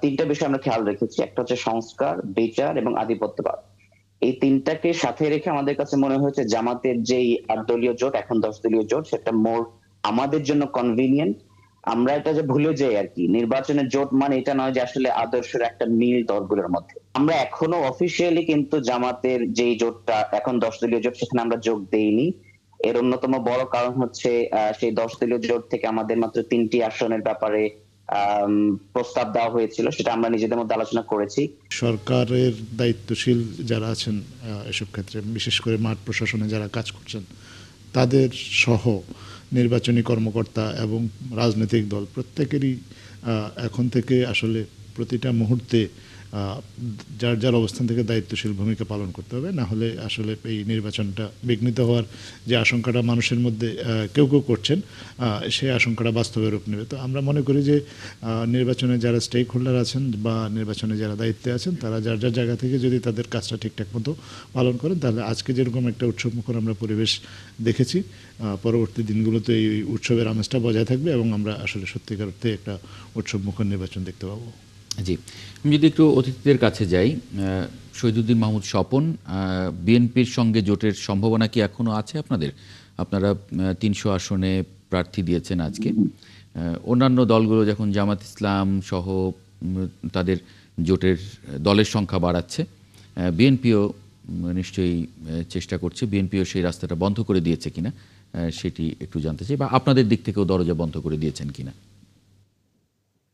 তিনটা বিষয় আমরা খেয়াল রেখেছি। একটা হচ্ছে সংস্কার, বিচার এবং আধিপত্যবাদ। এই তিনটাকে সাথে রেখে আমাদের কাছে মনে হয়েছে জামাতের যেই ৮ দলীয় জোট, এখন ১০ দলীয় জোট, সেটা মোর আমাদের জন্য কনভিনিয়েন্ট। আমরা এটা যে ভুলে যাই আরকি। নির্বাচনের জোট মানে এটা নয় যে আসলে আদর্শের একটা মিল দলগুলোর মধ্যে। আমরা এখনো অফিসিয়ালি কিন্তু জামাতের যেই জোটটা এখন ১০ দলীয় জোট, সেখানে আমরা যোগ দেইনি। এর অন্যতম বড় কারণ হচ্ছে সেই ১০ দলীয় জোট থেকে আমাদের মাত্র ৩ টি আসনের ব্যাপারে আম প্রস্তাব দেওয়া হয়েছিল। সেটা আমরা নিজেদের মধ্যে আলোচনা করেছি। সরকারের দায়িত্বশীল যারা আছেন এসব ক্ষেত্রে, বিশেষ করে মাঠ প্রশাসনে যারা কাজ করছেন, তাদের সহ নির্বাচনী কর্মকর্তা এবং রাজনৈতিক দল প্রত্যেকেরই এখন থেকে আসলে প্রতিটা মুহূর্তে যার যার অবস্থান থেকে দায়িত্বশীল ভূমিকা পালন করতে হবে। না হলে আসলে এই নির্বাচনটা বিঘ্নিত হওয়ার যে আশঙ্কাটা মানুষের মধ্যে কেউ কেউ করছেন, সেই আশঙ্কাটা বাস্তবে রূপ নেবে। তো আমরা মনে করি যে নির্বাচনে যারা স্টেক হোল্ডার আছেন বা নির্বাচনে যারা দায়িত্বে আছেন, তারা যার যার জায়গা থেকে যদি তাদের কাজটা ঠিকঠাক মতো পালন করেন, তাহলে আজকে যেরকম একটা উৎসবমুখর আমরা পরিবেশ দেখেছি, পরবর্তী দিনগুলোতে এই উৎসবের আমেজটা বজায় থাকবে এবং আমরা আসলে সত্যিকার অর্থে একটা উৎসবমুখর নির্বাচন দেখতে পাবো। জি, আমি যদি একটু অতিথিদের কাছে যাই, শহীদুদ্দিন মাহমুদ স্বপন, বিএনপির সঙ্গে জোটের সম্ভাবনা কি এখনো আছে আপনাদের? আপনারা ৩০০ আসনে প্রার্থী দিয়েছেন আজকে। অন্যান্য দলগুলো যখন জামাত ইসলাম সহ তাদের জোটের দলের সংখ্যা বাড়াচ্ছে, বিএনপিও নিশ্চয়ই চেষ্টা করছে। বিএনপিও সেই রাস্তাটা বন্ধ করে দিয়েছে কিনা সেটি একটু জানতে চাই, বা আপনাদের দিক থেকেও দরজা বন্ধ করে দিয়েছেন কিনা।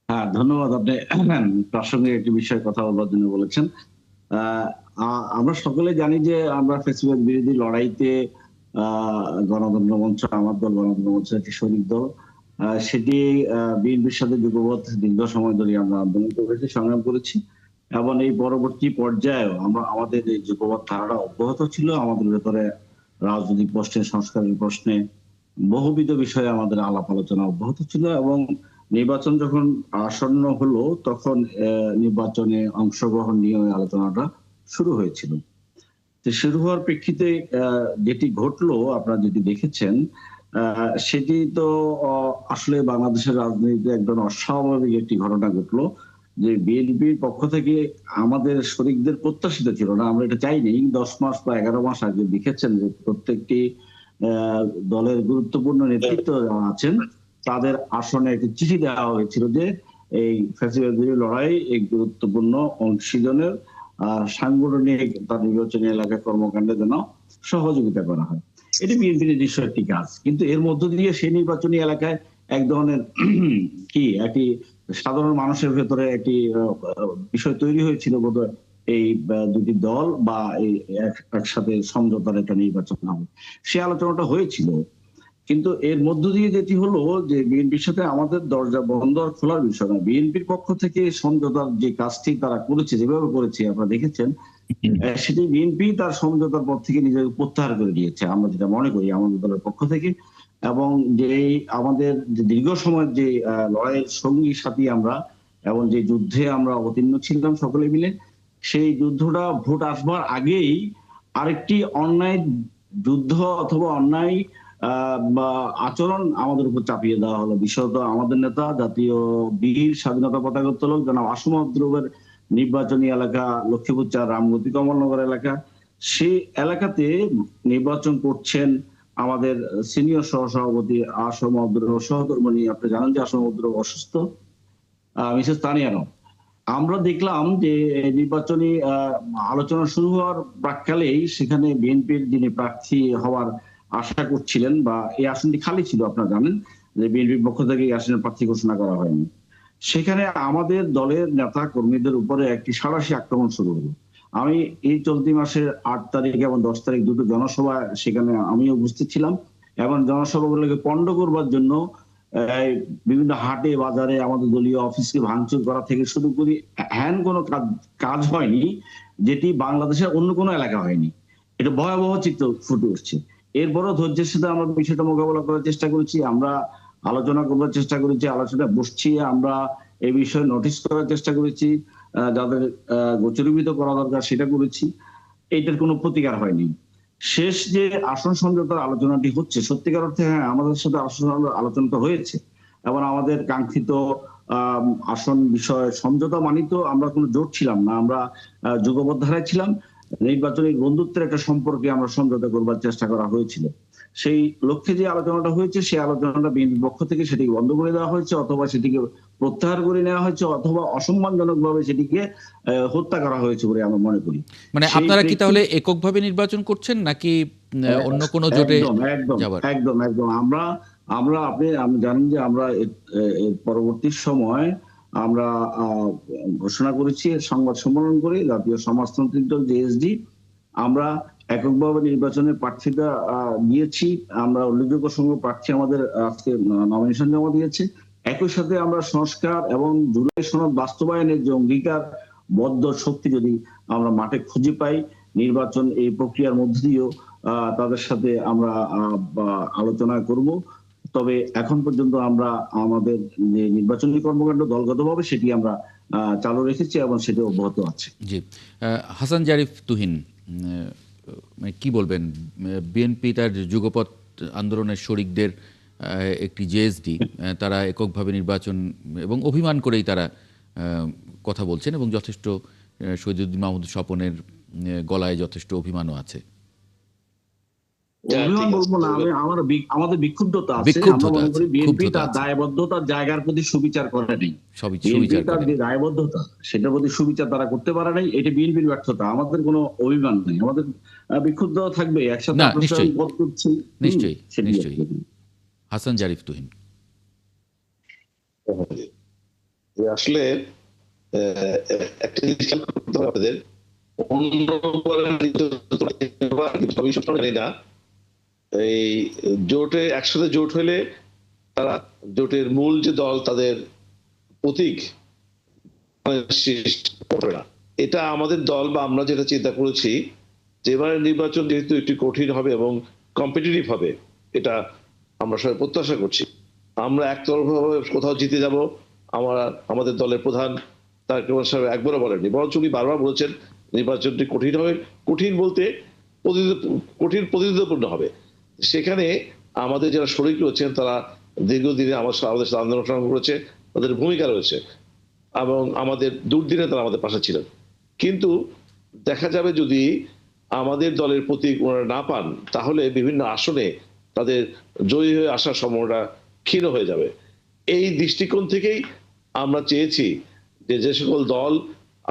হ্যাঁ, ধন্যবাদ। আপনি প্রাসঙ্গিক একটি বিষয়ে কথা বলার জন্য বলেছেন। আমরা সকলে জানি যে আমরা ফ্যাসিবাদ বিরোধী লড়াইতে গণতন্ত্র মঞ্চ, আমার দল গণতন্ত্র মঞ্চ একটি শরিক দল, সেটি বিএনপির সাথে যুগপৎ দীর্ঘ সময় ধরে আমরা আন্দোলন করেছি, সংগ্রাম করেছি এবং এই পরবর্তী পর্যায়েও আমরা আমাদের এই যুগপৎ ধারাটা অব্যাহত ছিল। আমাদের ভেতরে রাজনৈতিক প্রশ্নে, সংস্কারের প্রশ্নে বহুবিধ বিষয়ে আমাদের আলাপ আলোচনা অব্যাহত ছিল এবং নির্বাচন যখন আসন্ন হলো তখন নির্বাচনে অংশগ্রহণ নিয়ে আলোচনাটা শুরু হয়েছিল। তো শুরু হওয়ার প্রেক্ষিতে যেটি ঘটলো আপনারা যদি দেখেছেন, সেটি তো আসলে বাংলাদেশের রাজনীতিতে একদম অস্বাভাবিক একটি ঘটনা ঘটলো যে বিএনপির পক্ষ থেকে আমাদের শরিকদের প্রত্যাশিত ছিল না, আমরা এটা চাইনি। 10 মাস বা 11 মাস আগে দেখেছেন যে প্রত্যেকটি দলের গুরুত্বপূর্ণ নেতৃত্ব যারা আছেন তাদের আসনে একটি চিঠি দেওয়া হয়েছিল যে এই ফ্যাসিবাদ বিরোধী লড়াই এই গুরুত্বপূর্ণ অংশীজনের সাংগঠনিক তার নির্বাচনী এলাকায় কর্মকাণ্ডে যেন সহযোগিতা করা হয়। এটি বিএনপির নিজস্ব একটি কাজ, কিন্তু এর মধ্য দিয়ে সেই নির্বাচনী এলাকায় এক ধরনের কি একটি সাধারণ মানুষের ভেতরে একটি বিষয় তৈরি হয়েছিল বোধহয় এই দুটি দল বা এই একসাথে সমঝোতার একটা নির্বাচন হবে, সে আলোচনাটা হয়েছিল। কিন্তু এর মধ্য দিয়ে যেটি হলো যে বিএনপির সাথে আমাদের দরজা বন্ধ আর খোলার বিষয় না, বিএনপির পক্ষ থেকে সমঝোতার যে কাজটি তারা করেছে, যেভাবে করেছে আপনারা দেখেছেন, সেটি বিএনপি তার সমঝোতার পর থেকে নিজেকে প্রত্যাহার করে দিয়েছে, আমরা যেটা মনে করি আমাদের দলের পক্ষ থেকে। এবং যে আমাদের যে দীর্ঘ সময়ের যে লড়াইয়ের সঙ্গী সাথী আমরা এবং যে যুদ্ধে আমরা অবতীর্ণ ছিলাম সকলে মিলে, সেই যুদ্ধটা ভোট আসবার আগেই আরেকটি অন্যায় যুদ্ধ অথবা অন্যায় আচরণ আমাদের উপর চাপিয়ে দেওয়া হলো। বিশেষত আমাদের নেতা জাতীয় বীর স্বাধীনতা পতাকা উত্তোলক জনাব আসম আব্দুর নির্বাচনী এলাকা লক্ষ্মীপুর ৪ রামগতি কমলনগর এলাকা, সেই এলাকাতে নির্বাচন করছেন আমাদের সিনিয়র সহসভাপতি আসম আব্দুর সহধর্মণী। আপনি জানেন যে আসম আব্দুর অসুস্থ, মিসেস তানিয়ানো। আমরা দেখলাম যে নির্বাচনী আলোচনা শুরু হওয়ার প্রাককালেই সেখানে বিএনপির যিনি প্রার্থী হওয়ার আশা করছিলেন বা এই আসনটি খালি ছিল, আপনারা জানেন যে বিএনপির পক্ষ থেকে এই আসনের প্রার্থী ঘোষণা করা হয়নি, সেখানে আমাদের দলের নেতা কর্মীদের উপরে একটি সাঁড়াশি আক্রমণ শুরু হলো। আমি এই চলতি মাসের 8 তারিখ এবং 10 তারিখ দুটো জনসভা সেখানে আমি উপস্থিত ছিলাম এবং জনসভাগুলোকে পণ্ড করবার জন্য বিভিন্ন হাটে বাজারে আমাদের দলীয় অফিসকে ভাঙচুর করা থেকে শুরু করি হ্যান কোনো কাজ হয়নি যেটি বাংলাদেশের অন্য কোনো এলাকা হয়নি। এটা ভয়াবহ চিত্র ফুটে উঠছে। এরপরও ধৈর্যের সাথে আমরা বিষয়টা মোকাবেলা করার চেষ্টা করেছি, আমরা আলোচনা করবার চেষ্টা করেছি, আলোচনা বসছি, আমরা এই বিষয়ে নোটিশ করার চেষ্টা করেছি, যাদের গোচরীভূত করা দরকার সেটা করেছি, এইটার কোনো প্রতিকার হয়নি। শেষ যে আসন সমঝোতার আলোচনাটি হচ্ছে, সত্যিকার অর্থে হ্যাঁ আমাদের সাথে আসন আলোচনাটা হয়েছে এবং আমাদের কাঙ্ক্ষিত আসন বিষয়ে সমঝোতা মানিত আমরা কোনো জোট ছিলাম না, আমরা যুগপৎ ধারায় ছিলাম। নির্বাচনী বন্ধুত্বের একটা সম্পর্কে আমরা সমঝোতা করবার চেষ্টা করা হয়েছিল। সেই লক্ষ্যে যে আলোচনাটা হয়েছে, সেই আলোচনাটা বিএনপির পক্ষ থেকে সেটিকে বন্ধ করে দেওয়া হয়েছে, অথবা সেটিকে প্রত্যাহার করে নেওয়া হয়েছে, অথবা অসম্মানজনক ভাবে সেটিকে হত্যা করা হয়েছে বলে আমরা মনে করি। মানে সেই আপনারা কি তাহলে এককভাবে নির্বাচন করছেন নাকি অন্য কোনো জোটে একদম একদম যাবার? একদম একদম আমরা আমরা আপনি জানেন যে আমরা এর পরবর্তী সময় আমরা ঘোষণা করেছি, সংবাদ সম্মেলন করে, জাতীয় সমাজতান্ত্রিক দল জেএসডি আমরা এককভাবে নির্বাচনের প্রার্থীতা দিয়েছি। আমরা উল্লেখযোগ্য সংখ্যক প্রার্থী আমাদের আজকে নমিনেশন জমা দিয়েছে। একই সাথে আমরা সংস্কার এবং জুলাই সনদ বাস্তবায়নের যে অঙ্গীকারবদ্ধ শক্তি যদি আমরা মাঠে খুঁজে পাই, নির্বাচন এই প্রক্রিয়ার মধ্যে দিয়েও তাদের সাথে আমরা আলোচনা করব। তবে এখন পর্যন্ত আমরা আমাদের যে নির্বাচনী কর্মকাণ্ড দলগতভাবে সেটি আমরা চালু রেখেছি এবং সেটি অব্যাহত আছে। জি, হাসান জারিফ তুহিন, মানে কি বলবেন, বিএনপি তার যুগপৎ আন্দোলনের শরিকদের একটি জেএসডি, তারা এককভাবে নির্বাচন এবং অভিমান করেই তারা কথা বলছেন এবং যথেষ্ট শহীদুদ্দীন মাহমুদ স্বপনের গলায় যথেষ্ট অভিমানও আছে। অভিমান বলবো না, আমাদের বিক্ষুব্ধতা আছে। আমরা মনে করি বিএনপি তার দায়বদ্ধতার জায়গার প্রতি সুবিচার করে নেই। বিএনপি তার যে দায়বদ্ধতা সেটার প্রতি সুবিচার তারা করতে পারে নাই, এটা বিএনপির ব্যর্থতা। আমাদের কোনো অভিমান নেই, আমাদের বিক্ষুব্ধ থাকবে একসাথে। নিশ্চয়ই নিশ্চয়ই। হাসান জারিফ তুহিন, আসলে একটা জিনিস খেয়াল করতে হবে আপনাদের, ভবিষ্যৎ না এই জোটে একসাথে জোট হলে তারা জোটের মূল যে দল তাদের প্রতীক করবে না। এটা আমাদের দল বা আমরা যেটা চিন্তা করেছি যে এবারে নির্বাচন যেহেতু একটু কঠিন হবে এবং কম্পিটিটিভ হবে, এটা আমরা সবাই প্রত্যাশা করছি। আমরা একতরফাভাবে কোথাও জিতে যাব আমাদের দলের প্রধান তারেক রহমান সাহেব একবারও বলেননি, বরঞ্চ উনি বারবার বলেছেন নির্বাচনটি কঠিন হবে। কঠিন বলতে কঠিন প্রতিদ্বন্দ্বিপূর্ণ হবে। সেখানে আমাদের যারা শরিক রয়েছেন তারা দীর্ঘদিনে আমাদের সাথে আন্দোলন সংগ্রাম করেছে, তাদের ভূমিকা রয়েছে এবং আমাদের দুর্দিনে তারা আমাদের পাশে ছিলেন। কিন্তু দেখা যাবে যদি আমাদের দলের প্রতীক ওনারা না পান, তাহলে বিভিন্ন আসনে তাদের জয়ী হয়ে আসার সম্ভাবনা ক্ষীণ হয়ে যাবে। এই দৃষ্টিকোণ থেকেই আমরা চেয়েছি যে সকল দল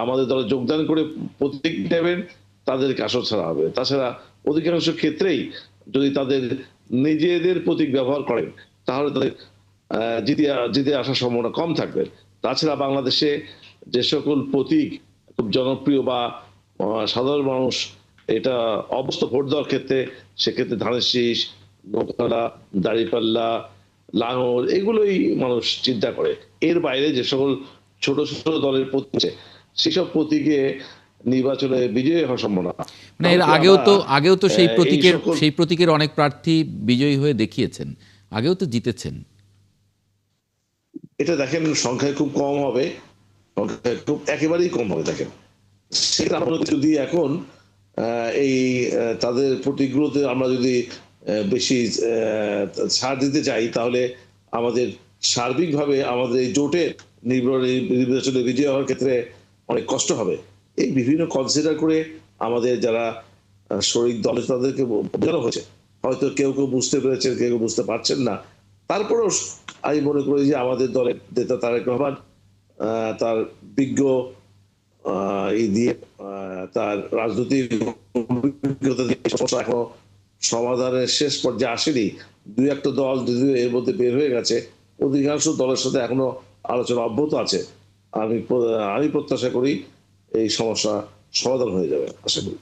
আমাদের দলে যোগদান করে প্রতীক নেবেন তাদেরকে আসন ছাড়া হবে। তাছাড়া অধিকাংশ ক্ষেত্রেই যদি তাদের নিজেদের প্রতীক ব্যবহার করেন তাহলে তাদের জিতে আসার সম্ভাবনা কম থাকবে। তাছাড়া বাংলাদেশে যে সকল প্রতীক খুব জনপ্রিয় বা সাধারণ মানুষ এটা অবস্থা ভোট দেওয়ার ক্ষেত্রে, সেক্ষেত্রে ধানের শীষ, নৌকাড়া, দাঁড়িপাল্লা, লাঙল, এগুলোই মানুষ চিন্তা করে। এর বাইরে যে সকল ছোট ছোট দলের প্রতীক সেসব প্রতীকে নির্বাচনে বিজয়ী হওয়ার সম্ভাবনা। মানে এর আগেও তো সেই প্রতীকের অনেক প্রার্থী বিজয়ী হয়ে দেখিয়েছেন, আগেও তো জিতেছেন। এটা দেখেন সংখ্যায় খুব কম হবে, সংখ্যায় খুব একেবারেই কম হবে। দেখেন সেটা আমরা যদি এখন এই তাদের প্রতীকগুলোতে আমরা যদি বেশি ছাড় দিতে চাই, তাহলে আমাদের সার্বিকভাবে আমাদের এই জোটের নির্বাচনে বিজয় হওয়ার ক্ষেত্রে অনেক কষ্ট হবে। এই বিভিন্ন কনসিডার করে আমাদের যারা শরিক দল তাদেরকে বোঝানো হয়েছে। হয়তো কেউ কেউ বুঝতে পেরেছেন, কেউ কেউ বুঝতে পারছেন না। তারপরেও আমি মনে করি যে আমাদের দলের নেতা তারেক রহমান তার বিজ্ঞ দিয়ে তার রাজনৈতিক অভিজ্ঞতা দিয়ে এখনো সমাধানের শেষ পর্যায়ে আসেনি। দুই একটা দল যদিও এর মধ্যে বের হয়ে গেছে, অধিকাংশ দলের সাথে এখনো আলোচনা অব্যাহত আছে। আমি প্রত্যাশা করি এই সমস্যা সমাধান হয়ে যাবে, আশা করি।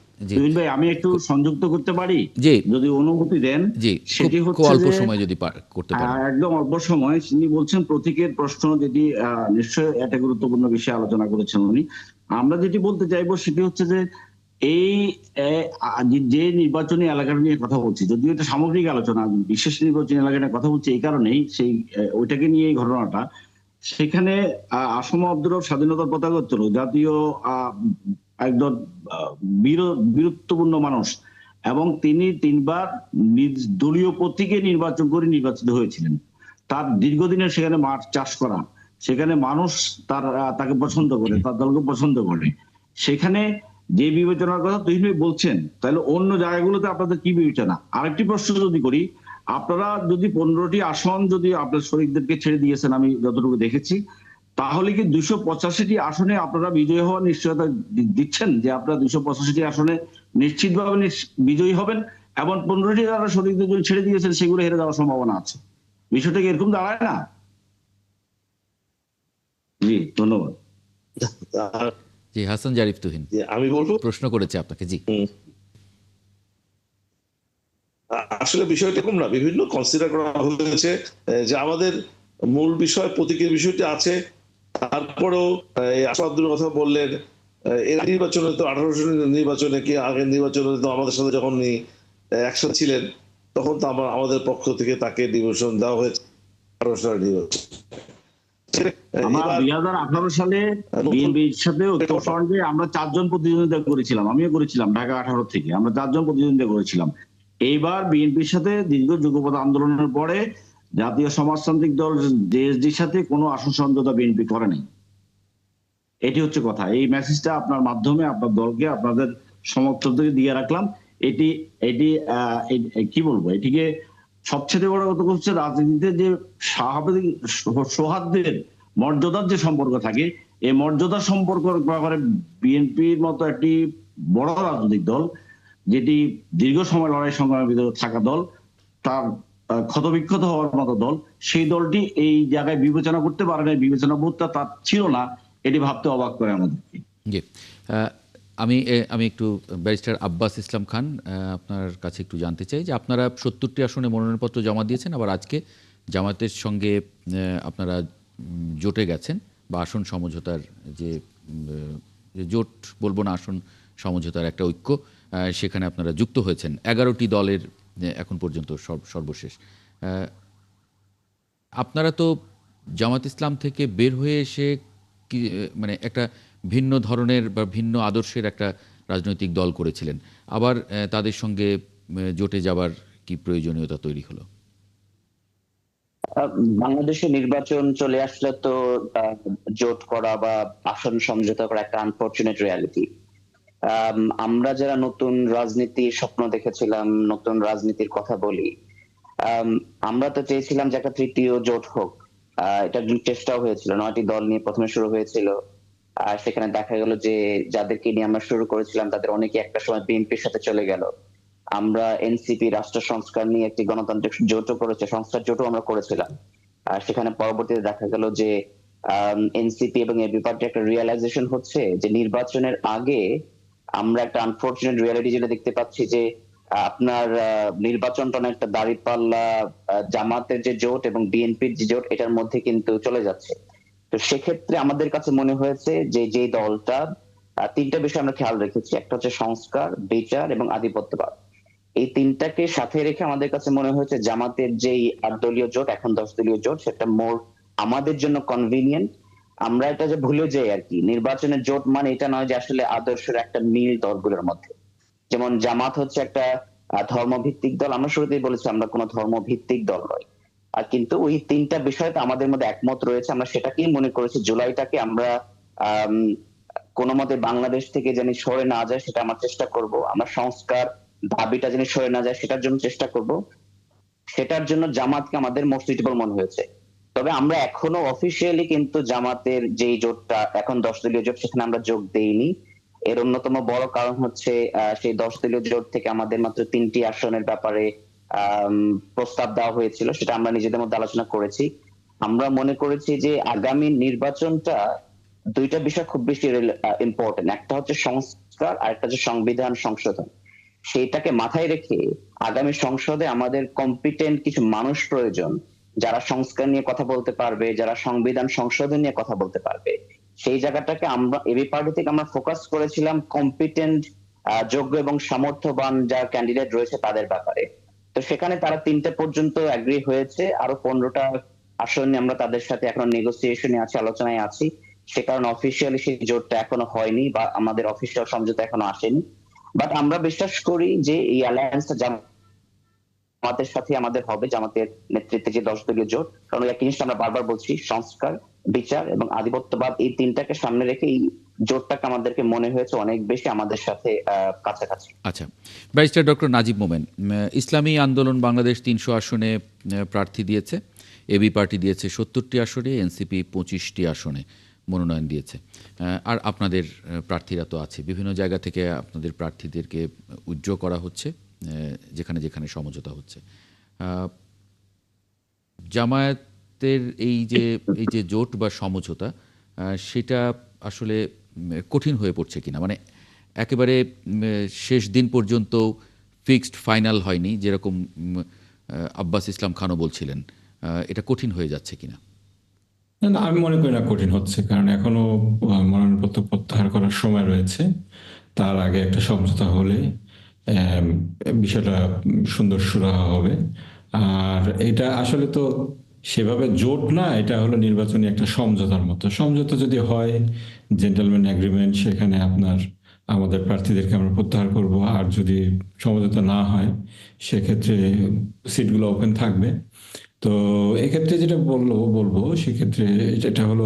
ভাই আমি একটু সংযুক্ত করতে পারি যদি অনুমতি দেন? সেটি হচ্ছে অল্প সময় যদি করতে পারেন। একদম অল্প সময়। তিনি বলছেন প্রতীকের প্রশ্ন, যেটি নিশ্চয়ই একটা গুরুত্বপূর্ণ বিষয়ে আলোচনা করেছেন উনি। আমরা যেটি বলতে চাইবো সেটি হচ্ছে যে এই যে নির্বাচনী এলাকাটা নিয়ে কথা বলছি, যদিও এটা সামগ্রিক আলোচনা, বিশেষ নির্বাচনী এলাকা নিয়ে কথা বলছি এই কারণেই, সেই ওইটাকে নিয়ে এই ঘটনাটা। সেখানে আসম আব্দুর রব স্বাধীনতার পতাকা উত্তোলক, জাতীয় একজন বীরত্বপূর্ণ মানুষ, এবং তিনি 3 বার নিজ দলীয় প্রতীকে নির্বাচন করে নির্বাচিত হয়েছিলেন। তার দীর্ঘদিনের সেখানে মাঠ চাষ করা, সেখানে মানুষ তাকে পছন্দ করে, তার দলকে পছন্দ করে। সেখানে যে বিবেচনার কথা তুহিন ভাই বলছেন, তাহলে অন্য জায়গাগুলোতে আপনাদের কি বিবেচনা? আরেকটি প্রশ্ন যদি করি, আপনারা যদি 15টি আসন যদি আপনার শরীরদেরকে ছেড়ে দিয়েছেন, আমি যতটুকু দেখেছি, তাহলে কি 285টি আসনে আপনারা বিজয়ী হওয়ার নিশ্চয়তা দিচ্ছেন যে আপনারা 285টি আসনে নিশ্চিতভাবে বিজয়ী হবেন, এবং 15টি যারা শরীরদের যদি ছেড়ে দিয়েছেন সেগুলো হেরে যাওয়ার সম্ভাবনা আছে? বিষয়টা কি এরকম দাঁড়ায় না? জি, ধন্যবাদ। আর জি, হাসান জারিফ তুহিন আমি বলবো, প্রশ্ন করেছে আপনাকে। জি, আসলে বিষয়টা এরকম না, বিভিন্ন কনসিডার করা হয়েছে যে আমাদের মূল বিষয় প্রতীকের বিষয়টি আছে। তারপরেও এই আসাদুর কথা বললেন, এর নির্বাচনে তো 1800 নির্বাচনে কি আগের নির্বাচনে তো আমাদের সাথে যখন একসাথে ছিলেন, তখন তো আমাদের পক্ষ থেকে তাকে ডিভিশন দেওয়া হয়েছে 18 সালের নির্বাচন। আমরা 2018 সালে বিএনপির সাথে ঐক্যফ্রন্টে আমরা 4 জন প্রতিদ্বন্দ্বিতা করেছিলাম, আমিও করেছিলাম ঢাকা 18 থেকে, আমরা 4 জন প্রতিদ্বন্দ্বিতা করেছিলাম। এইবার বিএনপির সাথে দীর্ঘ যুগপৎ আন্দোলনের পরে জাতীয় সমাজতান্ত্রিক দল জেএসডির সাথে কোনো আসন সমঝোতা বিএনপি করে নাই। এটি হচ্ছে কথা। এই মেসেজটা আপনার মাধ্যমে আপনার দলকে, আপনাদের সমর্থকদেরকে দিয়ে রাখলাম। এটি এটি কি বলবো, এটিকে সবচেয়ে বড় কথা হচ্ছে রাজনীতিতে যে সৌহার্দ্যের মর্যাদার যে সম্পর্ক থাকে, এই মর্যাদার সম্পর্ক ব্যাপারে বিএনপির মতো একটি বড় রাজনৈতিক দল, যেটি দীর্ঘ সময় লড়াই সংগ্রামের ভিতরে থাকা দল, তার ক্ষতবিক্ষত হওয়ার মতো দল, সেই দলটি এই জায়গায় বিবেচনা করতে পারে না, বিবেচনা বোধটা তার ছিল না, এটি ভাবতে অবাক করে আমাদেরকে। জি। আমি একটু ব্যারিস্টার আব্বাস ইসলাম খান, আপনার কাছে একটু জানতে চাই যে আপনারা 70টি আসনে মনোনয়নপত্র জমা দিয়েছেন, আবার আজকে জামায়াতের সঙ্গে আপনারা জোটে গেছেন, বা আসন সমঝোতার যে জোট বলবো না, আসন সমঝোতার একটা ঐক্য, সেখানে আপনারা যুক্ত হয়েছেন 11টি দলের এখন পর্যন্ত সর্বশেষ। আপনারা তো জামাত ইসলাম থেকে বের হয়ে এসে কি মানে একটা ভিন্ন ধরনের বা ভিন্ন আদর্শের একটা রাজনৈতিক দল করেছিলেন, আবার তাদের সঙ্গে জোটে যাবার কি প্রয়োজনীয়তা তৈরি হলো? বাংলাদেশে নির্বাচন চলে আসলে তো জোট করা বা আসন সমঝোতা করা একটা আনফরচুনেট রিয়ালিটি। আমরা যারা নতুন রাজনীতির স্বপ্ন দেখেছিলাম, নতুন রাজনীতির কথা বলি, আমরা তো চেয়েছিলাম যে একটা তৃতীয় জোট হোক। এটা চেষ্টাও হয়েছিল, 9টি দল নিয়ে প্রথমে শুরু হয়েছিল। আর সেখানে দেখা গেল যে যাদেরকে নিয়ে আমরা শুরু করেছিলাম তাদের অনেকে একটা সময় বিএনপির সাথে চলে গেল। আমরা এনসিপি রাষ্ট্র সংস্কার নিয়ে একটি গণতান্ত্রিক জোটও করেছে, সংস্কার জোটও আমরা করেছিলাম। আর সেখানে পরবর্তীতে দেখা গেল যে এনসিপি এবং এবি পার্টি একটা রিয়েলাইজেশন হচ্ছে যে নির্বাচনের আগে আমরা একটা আনফরচুনেট রিয়ালিটি যেটা দেখতে পাচ্ছি যে আপনার নির্বাচনটা অনেকটা দাঁড়িপাল্লা জামাতের যে জোট এবং বিএনপির যে জোট, এটার মধ্যে কিন্তু চলে যাচ্ছে। তো সেক্ষেত্রে আমাদের কাছে মনে হয়েছে যে যে দলটা 3টা বিষয় আমরা খেয়াল রেখেছি, একটা হচ্ছে সংস্কার, বিচার এবং আধিপত্যবাদ। এই 3টাকে সাথে রেখে আমাদের কাছে মনে হয়েছে জামাতের যেই 8 দলীয় জোট, এখন 10 দলীয় জোট, সেটা মোর আমাদের জন্য কনভিনিয়েন্ট। আমরা এটা যে ভুলে যাই আর কি, নির্বাচনের জোট মানে এটা নয় যে আসলে আদর্শের একটা মিল দলগুলোর মধ্যে। যেমন জামাত হচ্ছে একটা ধর্মভিত্তিক দল, আমরা শুরুতেই বলেছি আমরা কোনো ধর্মভিত্তিক দল নয়। আর কিন্তু ওই 3টা বিষয়তে আমাদের মধ্যে একমত রয়েছে। আমরা সেটাকেই মনে করেছি জুলাইটাকে আমরা কোনো মতে বাংলাদেশ থেকে যেন সরে না যায় সেটা আমরা চেষ্টা করব। আমরা সংস্কার দাবিটা যেন সরে না যায় সেটার জন্য চেষ্টা করব। সেটার জন্য জামাতকে আমাদের মোস্ট সুইটেবল মনে হয়েছে। তবে আমরা এখনো অফিসিয়ালি কিন্তু জামাতের যেই জোটটা এখন 10 দলীয় জোট, সেখানে আমরা যোগ দেইনি। এর অন্যতম বড় কারণ হচ্ছে সেই 10 দলীয় জোট থেকে আমাদের মাত্র 3টি আসনের ব্যাপারে প্রস্তাব দেওয়া হয়েছিল, সেটা আমরা নিজেদের মধ্যে আলোচনা করেছি। আমরা মনে করেছি যে আগামী নির্বাচনটা 2টা বিষয় খুব বেশি ইম্পর্টেন্ট, একটা হচ্ছে সংস্কার আর একটা হচ্ছে সংবিধান সংশোধন। সেইটাকে মাথায় রেখে আগামী সংসদে আমাদের কম্পিটেন্ট কিছু মানুষ প্রয়োজন, যারা সংস্কার নিয়ে কথা বলতে পারবে, যারা সংবিধান সংশোধন নিয়ে কথা বলতে পারবে। সেই জায়গাটাকে আমরা এবি পার্টি থেকে আমরা ফোকাস করেছিলাম কম্পিটেন্ট, যোগ্য এবং সামর্থ্যবান যারা ক্যান্ডিডেট রয়েছে তাদের ব্যাপারে। তো সেখানে তারা 3টে পর্যন্ত এগ্রি হয়েছে, আরো 15টা আসন নিয়ে আমরা তাদের সাথে এখন নেগোসিয়েশনে আছি, আলোচনায় আছি। সে কারণে অফিসিয়ালি সেই জোটটা এখনো হয়নি বা আমাদের অফিসিয়াল সমঝোতা এখনো আসেনি। বাট আমরা বিশ্বাস করি যে এই অ্যালায়েন্সটা জামাতের সাথে আমাদের হবে, জামাতের নেতৃত্বে যে 10 দলীয় জোট। কারণ এই জিনিসটা আমরা বারবার বলছি, সংস্কার বিচার এবং আধিপত্যবাদ, এই তিনটাকে সামনে রেখে এই জোটটাকে আমাদেরকে মনে হয়েছে অনেক বেশি আমাদের সাথে কাছাকাছি। আচ্ছা, ব্যারিস্টার ডক্টর নাজিব মোমেন, ইসলামী আন্দোলন বাংলাদেশ 300 আসনে প্রার্থী দিয়েছে, এবি পার্টি দিয়েছে 70টি আসনে, এনসিপি 25টি আসনে মনোনয়ন দিয়েছে। আর আপনাদের প্রার্থীরা তো আছে, বিভিন্ন জায়গা থেকে আপনাদের প্রার্থীদেরকে উইথড্র করা হচ্ছে যেখানে যেখানে সমঝোতা হচ্ছে। জামায়াতের এই যে জোট বা সমঝোতা, সেটা আসলে কঠিন হয়ে পড়ছে কিনা, মানে একেবারে শেষ দিন পর্যন্ত ফিক্সড ফাইনাল হয়নি, যেরকম আব্বাস ইসলাম খানও বলছিলেন, এটা কঠিন হয়ে যাচ্ছে কিনা? না না, আমি মনে করি না কঠিন হচ্ছে, কারণ এখনো মনোনয়নপত্র প্রত্যাহার করার সময় রয়েছে। তার আগে একটা সমঝোতা হলে বিষয়টা সুন্দর সুরাহা হবে। আর এটা আসলে তো সেভাবে জোট না, এটা হলো নির্বাচনী একটা সমঝোতার মতো। সমঝোতা যদি হয়, জেন্টলম্যান এগ্রিমেন্ট, সেখানে আপনার আমাদের প্রার্থীদেরকে আমরা প্রত্যাহার করব। আর যদি সমঝোতা না হয়, সেক্ষেত্রে সিটগুলো ওপেন থাকবে। তো এক্ষেত্রে যেটা বলবো সেক্ষেত্রে এটা হলো,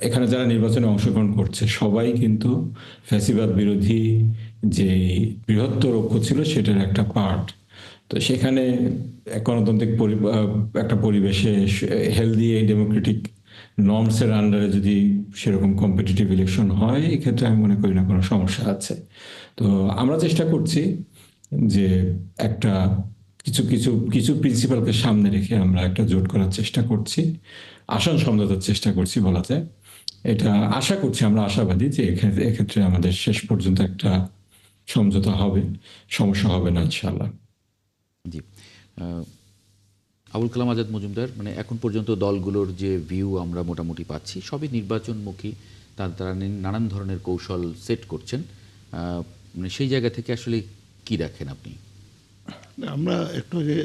এখানে যারা নির্বাচনে অংশগ্রহণ করছে সবাই কিন্তু ফ্যাসিবাদ বিরোধী যে বৃহত্তর ঐক্য ছিল সেটার একটা পার্ট। তো সেখানে গণতান্ত্রিক একটা পরিবেশে হেলদি ডেমোক্রেটিক নর্মসের আন্ডারে যদি সেরকম কম্পিটিটিভ ইলেকশন হয়, এক্ষেত্রে আমি মনে করি না কোনো সমস্যা আছে। তো আমরা চেষ্টা করছি যে একটা কিছু কিছু কিছু প্রিন্সিপালকে সামনে রেখে আমরা একটা জোট করার চেষ্টা করছি, আসন সমঝোতার চেষ্টা করছি বলা যায়। এটা আশা করছি, আমরা আশাবাদী যে এক্ষেত্রে আমাদের শেষ পর্যন্ত একটা সমঝোতা হবে, সমস্যা হবে না ইনশাআল্লাহ। জি, আবুল কালাম আজাদ মজুমদার, মানে এখন পর্যন্ত দলগুলোর যে ভিউ আমরা মোটামুটি পাচ্ছি, সবই নির্বাচনমুখী, তারা নানান ধরনের কৌশল সেট করছেন, মানে সেই জায়গা থেকে আসলে কি দেখেন আপনি? আমরা একটু আগে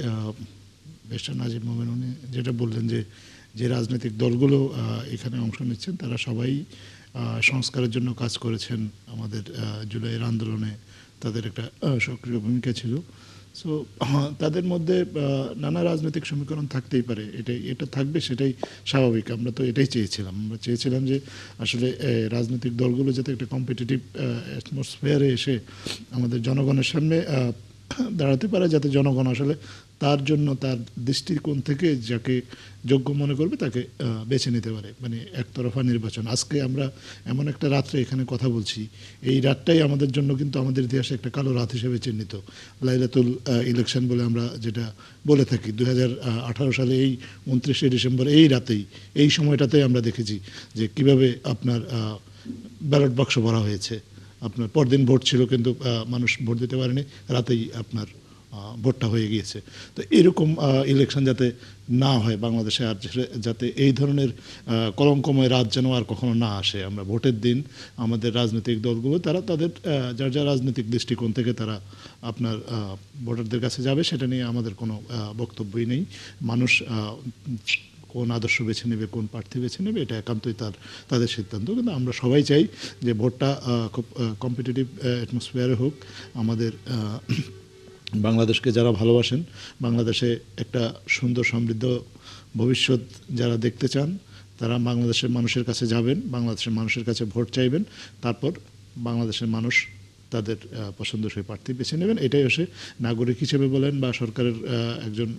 ব্যারিস্টার নাজিব মোমেন উনি যেটা বললেন যে যে রাজনৈতিক দলগুলো এখানে অংশ নিচ্ছেন তারা সবাই সংস্কারের জন্য কাজ করেছেন। আমাদের জুলাইয়ের আন্দোলনে তাদের একটা সক্রিয় ভূমিকা ছিল। সো তাদের মধ্যে নানা রাজনৈতিক সমীকরণ থাকতেই পারে, এটা থাকবে, সেটাই স্বাভাবিক। আমরা তো এটাই চেয়েছিলাম। আমরা চেয়েছিলাম যে আসলে রাজনৈতিক দলগুলো যাতে একটা কম্পিটিটিভ অ্যাটমসফিয়ারে এসে আমাদের জনগণের সামনে দাঁড়াতে পারে, যাতে জনগণ আসলে তার জন্য তার দৃষ্টিকোণ থেকে যাকে যোগ্য মনে করবে তাকে বেছে নিতে পারে। মানে একতরফা নির্বাচন। আজকে আমরা এমন একটা রাত্রে এখানে কথা বলছি, এই রাতটাই আমাদের জন্য কিন্তু আমাদের ইতিহাসে একটা কালো রাত হিসেবে চিহ্নিত। লাইলাতুল ইলেকশন বলে আমরা যেটা বলে থাকি। 2018 সালে এই 29শে ডিসেম্বর এই রাতেই, এই সময়টাতেই আমরা দেখেছি যে কিভাবে আপনার ব্যালট বাক্স ভরা হয়েছে। আপনার পরদিন ভোট ছিল কিন্তু মানুষ ভোট দিতে পারেনি, রাতেই আপনার ভোটটা হয়ে গিয়েছে। তো এরকম ইলেকশন যাতে না হয় বাংলাদেশে, আর যাতে এই ধরনের কলঙ্কময় রাত যেন আর কখনো না আসে। আমরা ভোটের দিন আমাদের রাজনৈতিক দলগুলো তারা তাদের যার যার রাজনৈতিক দৃষ্টিকোণ থেকে তারা আপনার ভোটারদের কাছে যাবে, সেটা নিয়ে আমাদের কোনো বক্তব্যই নেই। মানুষ কোন আদর্শ বেছে নেবে, কোন প্রার্থী বেছে নেবে, এটা একান্তই তাদের সিদ্ধান্ত। কিন্তু আমরা সবাই চাই যে ভোটটা খুব কম্পিটিটিভ অ্যাটমসফিয়ারে হোক। আমাদের বাংলাদেশকে যারা ভালোবাসেন, বাংলাদেশে একটা সুন্দর সমৃদ্ধ ভবিষ্যৎ যারা দেখতে চান, তারা বাংলাদেশের মানুষের কাছে যাবেন, বাংলাদেশের মানুষের কাছে ভোট চাইবেন, তারপর বাংলাদেশের মানুষ তাদের পছন্দসই প্রার্থী বেছে নেবেন। এটাই হচ্ছে নাগরিক হিসেবে বলেন বা সরকারের একজন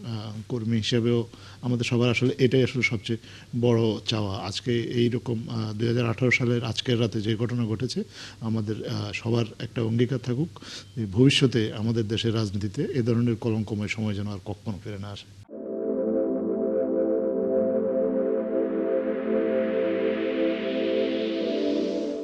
কর্মী হিসেবেও আমাদের সবার আসলে এটাই আসলে সবচেয়ে বড় চাওয়া। আজকে এইরকম 2018 সালের আজকের রাতে যে ঘটনা ঘটেছে, আমাদের সবার একটা অঙ্গীকার থাকুক ভবিষ্যতে আমাদের দেশের রাজনীতিতে এ ধরনের কলঙ্কময় সময় যেন আর কখনো ফিরে না আসে।